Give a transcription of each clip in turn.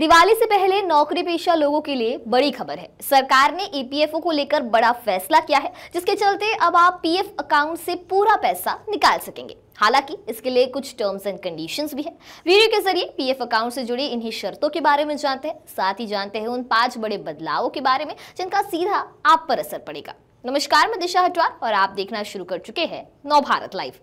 दिवाली से पहले नौकरी पेशा लोगों के लिए बड़ी खबर है। सरकार ने ईपीएफओ को लेकर बड़ा फैसला किया है, जिसके चलते अब आप पीएफ अकाउंट से पूरा पैसा निकाल सकेंगे। हालांकि इसके लिए कुछ टर्म्स एंड कंडीशंस भी है। वीडियो के जरिए पीएफ अकाउंट से जुड़ी इन्हीं शर्तों के बारे में जानते हैं, साथ ही जानते हैं उन 5 बड़े बदलावों के बारे में जिनका सीधा आप पर असर पड़ेगा। नमस्कार, मैं दिशा हटवार और आप देखना शुरू कर चुके हैं नवभारत लाइव।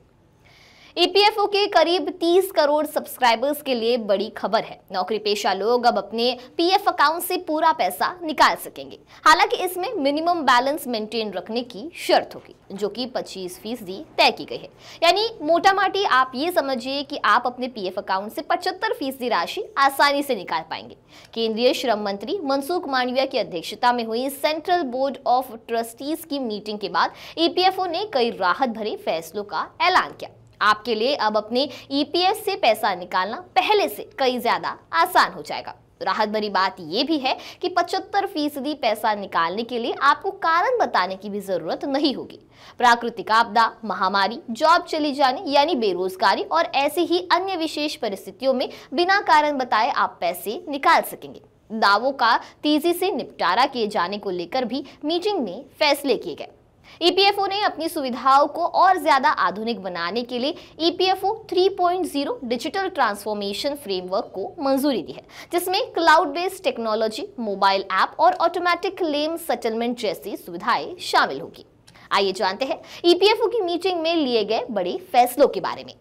ईपीएफओ के करीब 30 करोड़ सब्सक्राइबर्स के लिए बड़ी खबर है। नौकरी पेशा लोग अब अपने पीएफ अकाउंट से पूरा पैसा निकाल सकेंगे। हालांकि इसमें मिनिमम बैलेंस मेंटेन रखने की शर्त होगी, जो कि 25% तय की गई है। यानी मोटा माटी आप ये समझिए कि आप अपने पीएफ अकाउंट से 75% राशि आसानी से निकाल पाएंगे। केंद्रीय श्रम मंत्री मनसुख मांडविया की अध्यक्षता में हुई सेंट्रल बोर्ड ऑफ ट्रस्टीज की मीटिंग के बाद ईपीएफओ ने कई राहत भरे फैसलों का ऐलान किया। आपके लिए अब अपने ईपीएफ से पैसा निकालना पहले से कई ज्यादा आसान हो जाएगा। राहत भरी बात यह भी है कि 75% पैसा निकालने के लिए आपको कारण बताने की भी जरूरत नहीं होगी। प्राकृतिक आपदा, महामारी, जॉब चली जाने यानी बेरोजगारी और ऐसी ही अन्य विशेष परिस्थितियों में बिना कारण बताए आप पैसे निकाल सकेंगे। दावों का तेजी से निपटारा किए जाने को लेकर भी मीटिंग में फैसले किए गए। ईपीएफओ ने अपनी सुविधाओं को और ज्यादा आधुनिक बनाने के लिए ईपीएफओ 3.0 डिजिटल ट्रांसफॉर्मेशन फ्रेमवर्क को मंजूरी दी है, जिसमें cloud based technology, mobile app और ऑटोमेटिक क्लेम सेटलमेंट जैसी सुविधाएं शामिल होगी। आइए जानते हैं ईपीएफओ की मीटिंग में लिए गए बड़े फैसलों के बारे में।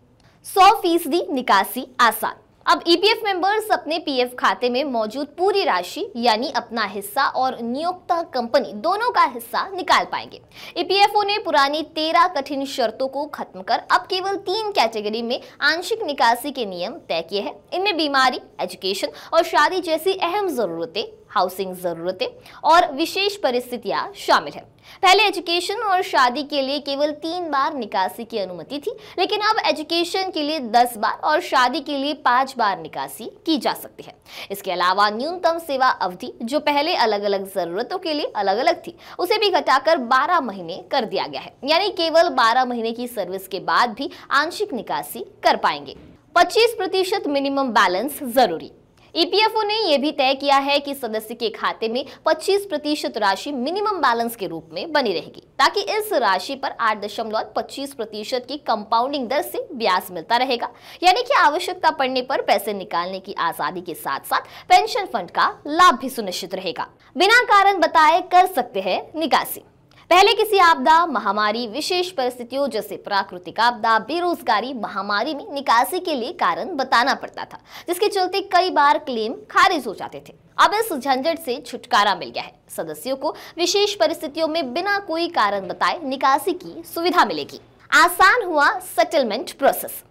100% निकासी आसान। अब ईपीएफ मेंबर्स अपने पीएफ खाते में मौजूद पूरी राशि यानी अपना हिस्सा और नियोक्ता कंपनी दोनों का हिस्सा निकाल पाएंगे। ईपीएफओ ने पुरानी 13 कठिन शर्तों को खत्म कर अब केवल 3 कैटेगरी में आंशिक निकासी के नियम तय किए हैं। इनमें बीमारी, एजुकेशन और शादी जैसी अहम जरूरतें, हाउसिंग जरूरतें और विशेष परिस्थितियां शामिल है। पहले एजुकेशन और शादी के लिए केवल 3 बार निकासी की अनुमति थी, लेकिन अब एजुकेशन के लिए 10 बार और शादी के लिए 5 बार निकासी की जा सकती है। इसके अलावा न्यूनतम सेवा अवधि, जो पहले अलग अलग जरूरतों के लिए अलग अलग थी, उसे भी घटाकर 12 महीने कर दिया गया है। यानी केवल 12 महीने की सर्विस के बाद भी आंशिक निकासी कर पाएंगे। 25% मिनिमम बैलेंस जरूरी। ईपीएफओ ने यह भी तय किया है कि सदस्य के खाते में 25% राशि मिनिमम बैलेंस के रूप में बनी रहेगी, ताकि इस राशि पर 8.25% की कंपाउंडिंग दर से ब्याज मिलता रहेगा। यानी कि आवश्यकता पड़ने पर पैसे निकालने की आजादी के साथ साथ पेंशन फंड का लाभ भी सुनिश्चित रहेगा। बिना कारण बताए कर सकते हैं निकासी। पहले किसी आपदा, महामारी, विशेष परिस्थितियों जैसे प्राकृतिक आपदा, बेरोजगारी, महामारी में निकासी के लिए कारण बताना पड़ता था, जिसके चलते कई बार क्लेम खारिज हो जाते थे। अब इस झंझट से छुटकारा मिल गया है। सदस्यों को विशेष परिस्थितियों में बिना कोई कारण बताए निकासी की सुविधा मिलेगी। आसान हुआ सेटलमेंट प्रोसेस।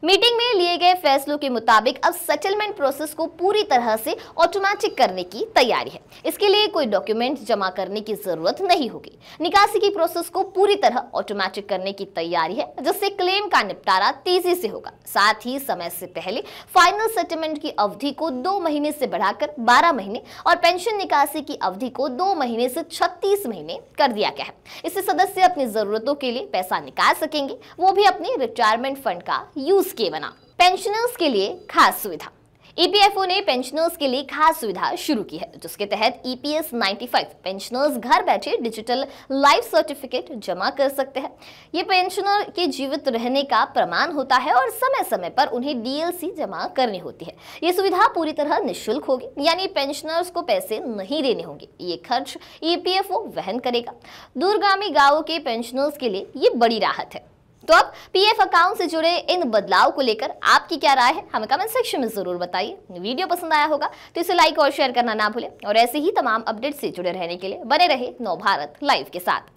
मीटिंग में लिए गए फैसलों के मुताबिक अब सेटलमेंट प्रोसेस को पूरी तरह से ऑटोमेटिक करने की तैयारी है। इसके लिए कोई डॉक्यूमेंट जमा करने की जरूरत नहीं होगी। निकासी की प्रोसेस को पूरी तरह ऑटोमेटिक करने की तैयारी है, जिससे क्लेम का निपटारा तेजी से होगा। साथ ही समय से पहले फाइनल सेटलमेंट की अवधि को 2 महीने से बढ़ाकर 12 महीने और पेंशन निकासी की अवधि को 2 महीने से 36 महीने कर दिया गया है। इससे सदस्य अपनी जरूरतों के लिए पैसा निकाल सकेंगे, वो भी अपने रिटायरमेंट फंड का यूज के बना। पेंशनर्स के लिए खास सुविधा। ईपीएफओ ने पेंशनर्स के लिए खास सुविधा शुरू की है, जिसके तहत ईपीएस 95 पेंशनर्स घर बैठे डिजिटल लाइफ सर्टिफिकेट जमा कर सकते हैं। ये पेंशनर के जीवित रहने का प्रमाण होता है और समय समय पर उन्हें डीएलसी जमा करनी होती है। ये सुविधा पूरी तरह निःशुल्क होगी, यानी पेंशनर्स को पैसे नहीं देने होंगे। ये खर्च ईपीएफओ वहन करेगा। दूरगामी गांवों के पेंशनर्स के लिए ये बड़ी राहत है। तो अब पीएफ अकाउंट से जुड़े इन बदलाव को लेकर आपकी क्या राय है, हमें कमेंट सेक्शन में जरूर बताइए। वीडियो पसंद आया होगा तो इसे लाइक और शेयर करना ना भूलें और ऐसे ही तमाम अपडेट से जुड़े रहने के लिए बने रहे नवभारत लाइव के साथ।